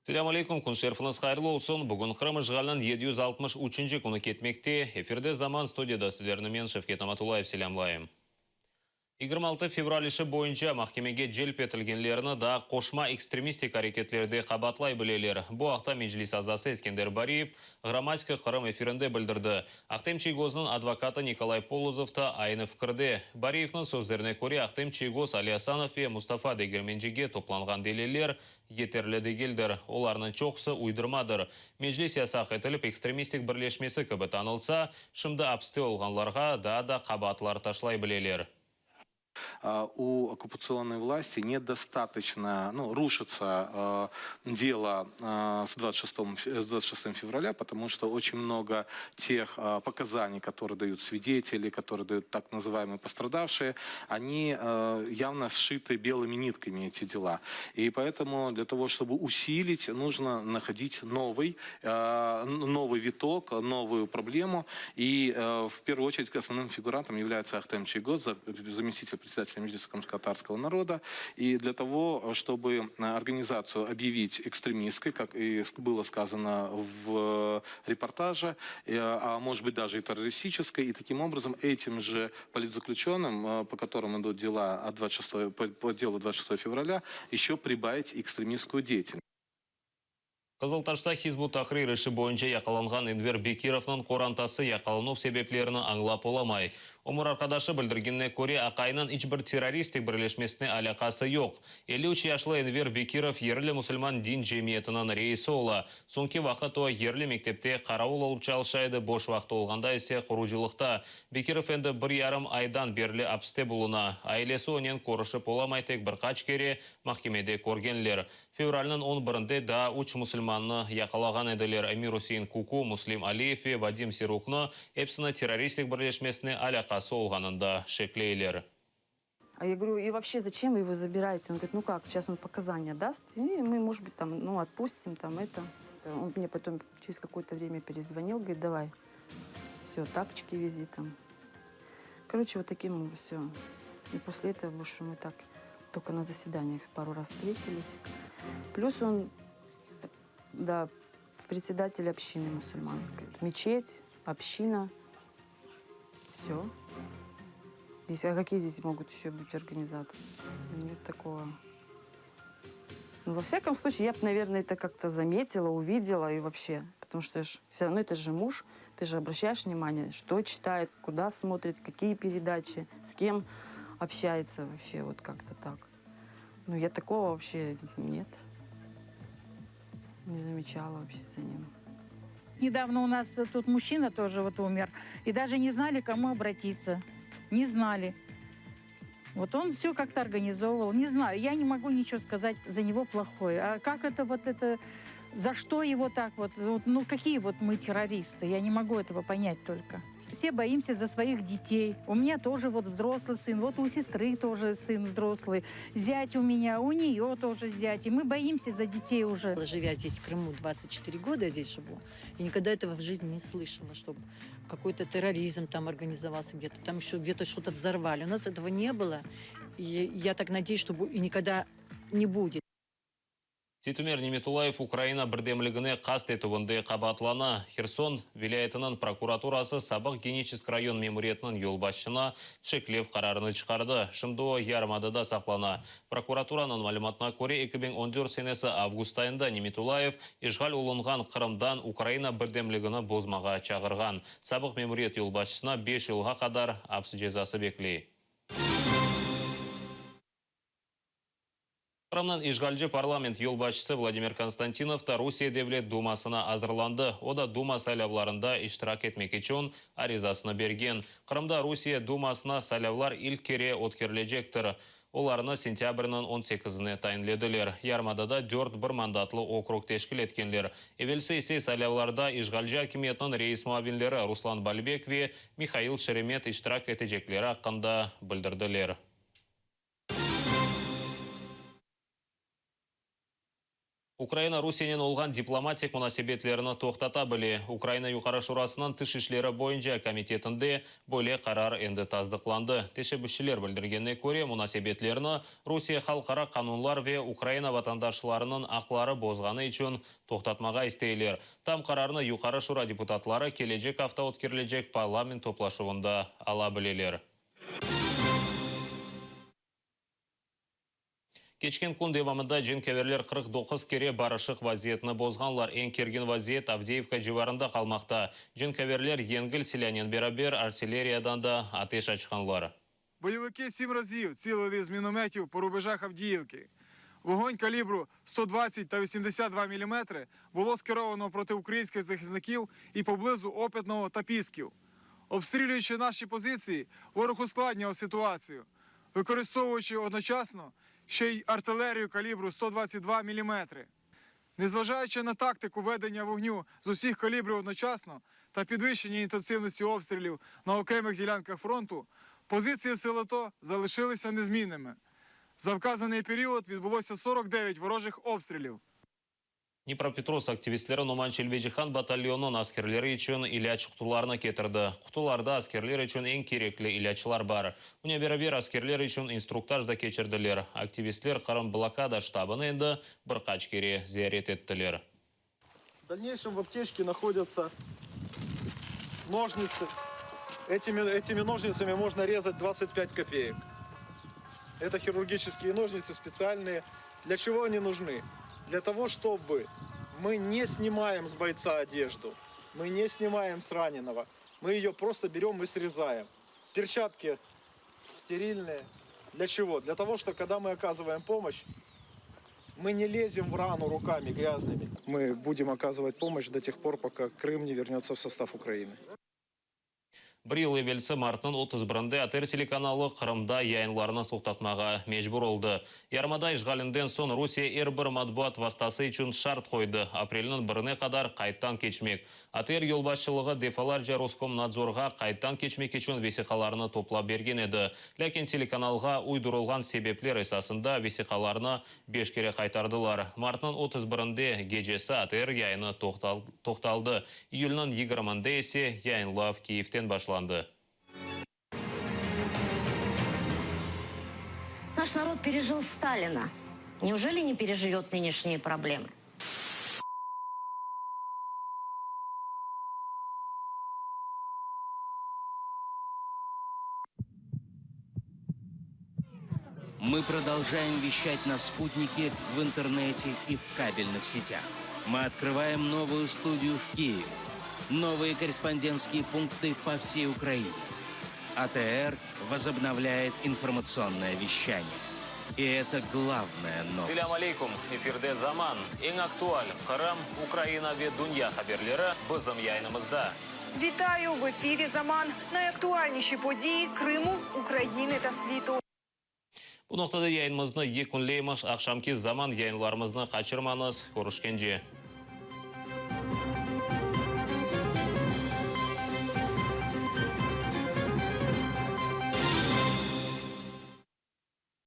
Selam aleyküm, kun şerifiniz hayırlı olsun. Bugün Kırım işgalinin 763. kunu ketmekte. Efirde zaman stüdyoda sizlerini men Şevket Amatulayev selamlayım. 26 fevral işi boyunca mahkemege celp etilgenlerini da koşma ekstremistik hareketlerde qabatlay bileler. Bu haqda Meclis azası Eskender Bariyev Grammatika Kırım efirinde bildirdi. Aqtem Çiygoz'un advokatı Nikolay Polozov da aynı fikirde. Bariyev'nin sözlerine göre Aqtem Çiygoz, Ali Hasanov ve Mustafa Degirmenjiге toplangan deliller yeterli değildir. Onların çoğusu uydurmadır. Meclis yasak etilip ekstremistik birleşmesi gibi tanılsa, şimdi hapiste olganlarga da qabatlar taşlay bileler. У оккупационной власти недостаточно, рушится дело с 26 февраля, потому что очень много тех показаний, которые дают свидетели, которые дают так называемые пострадавшие, они явно сшиты белыми нитками, эти дела. И поэтому для того, чтобы усилить, нужно находить новый виток, новую проблему. И в первую очередь основным фигурантом является Ахтем Чийгоз, заместитель председателя Меджлиса крымско-татарского народа. И для того, чтобы организацию объявить экстремистской, как и было сказано в репортаже, а может быть даже и террористической, и таким образом этим же политзаключенным, по которым идут дела от 26, по делу 26 февраля, еще прибавить экстремистскую деятельность. Қызылташта Хизбут Тахрир іші бойынша яқаланған Энвер Бекировның қорантасы яқалану себеплеріні аңлап оламай. Омыр арқадашы білдіргеніне көре ақайынан ичбір террористик бірлешмесіне алақасы жоқ. 53 яшлы Энвер Бекиров ерлі мұсылман дин жемиетінің рейсі ола. Соңки вақыт о ерлі мектепте қарауыл олып çalışайды, бош вақты олғанда есе құружылықта. Бекиров енді 1,5 айдан берлі апсте болуна. Айлесі онен көрішіп оламай тек бір қач кере махкемеде көргенлер. Февралінің 11-інде да үш мұсылманны яқалаған еділер. Эмир Хусейн Куку, Муслим Алиев ve Вадим Сирукны епсіні террористик бірлешмесіне алақасы олғанында шеклейлер. А я говорю, и вообще зачем вы его забираете? Он говорит, ну как, сейчас он показания даст, и мы, может быть, там, отпустим, там, это. Он мне потом через какое-то время перезвонил, говорит, давай, все, тапочки вези там. Короче, вот таким все. И после этого больше мы так только на заседаниях пару раз встретились. Плюс он, да, председатель общины мусульманской. Мечеть, община, все. Здесь, а какие здесь могут еще быть организации? Нет такого. Ну, во всяком случае, я бы, наверное, это как-то заметила, увидела и вообще. Потому что все равно это же муж, ты же обращаешь внимание, что читает, куда смотрит, какие передачи, с кем общается вообще, вот как-то так. Ну, я такого вообще нет. Не замечала вообще за ним. Недавно у нас тут мужчина тоже вот умер, и даже не знали, к кому обратиться. Не знали. Вот он все как-то организовывал. Не знаю, я не могу ничего сказать за него плохое. А как это, за что его так вот, ну какие вот мы террористы? Я не могу этого понять только. Все боимся за своих детей. У меня тоже вот взрослый сын, вот у сестры тоже сын взрослый. Зять у меня, у нее тоже зять. И мы боимся за детей уже. Живя здесь, в Крыму, 24 года я здесь живу, и никогда этого в жизни не слышала, чтобы какой-то терроризм там организовался где-то, там еще где-то что-то взорвали. У нас этого не было, и я так надеюсь, что и никогда не будет. Титумер Неметулаев Украина бірдемлігіне қаст етуінде қабатлана. Херсон вилаятының прокуратурасы Сабық Генический район мемориетінің yolbaşçına шеклев қарарыны шығарды. Шымды ярмадыда сақлана. Прокуратураның малыматына көре 2014 сенесі август айында Неметулаев ешғал олынған Қырымдан Украина бірдемлігіні бозмаға чағырған. Сабық мемориет yolbaşçısına 5 жылға қадар апсы жезасы беклей. Қырымнан ишгалжы парламент yolbaşçısı Владимир Константинов та Русия Девлет Думасына азырланды. Ода Дума сайлауларында иштирак этмек үчүн аризасына берген. Қырымда Русия Думасына сайлаулар илк кере өткөрүлөжектир. Оларны сентябрьнын 18-ine тайынледилер. Ярмадада 4 бір мандатлы округ тешкил еткенлер. Эвелсе есе сайлауларда ишгалжы акимиятынын рейс муавинлери Руслан Балибек ve Михаил Шеремет иштирак этежеклери акында билдирдилер. Украина Русиянен олған дипломатик мұнасебетлеріні тоқтата біле. Украина юқара шурасынан тыш ішлері бойынша комитетінде бөле қарар енді таздықланды. Тешебішілер білдіргенне көре мұнасебетлеріні Русия халқара қанунлар ве Украина ватандашларының ақлары бозғаны үшін тоқтатмаға істейлер. Там қарарыны юқара шура депутатлары кележек автоуткерлежек парламент топлашуында ала білелер. Кечкен күн девамында женкеверлер 49 кере барышық вазиетіні бозғанлар. Ең керген вазиет Авдеевка живарында қалмақта. Женкеверлер енгіл селянен берабер артиллериядан да атеш açқанлар. Бойовики 7 разів цілили з мінометів по рубежах Авдіївки. Вогонь калібру 120 та 82 мм було скеровано проти українських захисників і поблизу Опитного та Пісків. Обстрілюючи наші позиції, ворог ускладнював ситуацію, використовуючи одночасно ще й артилерію калібру 122 мм. Незважаючи на тактику ведення вогню з усіх калібрів одночасно та підвищення інтенсивності обстрілів на окремих ділянках фронту, позиції сил АТО залишилися незмінними. За вказаний період відбулося 49 ворожих обстрілів. Днепропетровск активистлері Номан Челбежихан батальонын аскерлері үшін иляч құтыларына кетірді. Құтыларда аскерлер үшін ең кереклі илячылар бар. Уне берабер аскерлер үшін инструктаж да кечірділер. Активистлер Қарым блокада штабыны енді бір қачкере зиярет еттілер. В дальнейшем в аптечке находятся ножницы. Этими ножницами можно резать 25 копеек. Это хирургические ножницы специальные. Для чего они нужны? Для того, чтобы мы не снимаем с бойца одежду, мы не снимаем с раненого. Мы ее просто берем и срезаем. Перчатки стерильные. Для чего? Для того, что когда мы оказываем помощь, мы не лезем в рану руками грязными. Мы будем оказывать помощь до тех пор, пока Крым не вернется в состав Украины. Бір велсі мартының 31-де Атер телеканалы Қырымда яйынларына тоқтатмаға мejbur oldu. Ярмада işgalinden son Rusiya бір матбуат вастасы үшін шарт қойды. Апрелінің 1-не қадар қайттан кечмек. Атер елбасшылығы дефаларжа Роскомнадзорға қайттан кечмек үшін весиқаларыны топлап берген еді. Ләкин телеканалға уйдырылған себеплер esasында весиқаларыны 5 кере қайтардылар. Мартының 31-де гежесі Атер яйыны тоқталды. Июльның 20-де есе яйынлав Киевтен башланды. Наш народ пережил Сталина. Неужели не переживет нынешние проблемы? Мы продолжаем вещать на спутнике, в интернете и в кабельных сетях. Мы открываем новую студию в Киеве. Новые корреспондентские пункты по всей Украине. АТР возобновляет информационное вещание. И это главная новость. Селям алейкум. Эфирде Заман. Ең актуаль. Қырым, Украина ве Дунья хаберлері бізім яйнымызда. Вітаю! В ефірі «Заман». Найактуальніші події Криму, України та світу. Bu noktada yayınımızda yekunleymiş. Akşamki Zaman yayınlarımızını kaçırmanız. Görüşkence.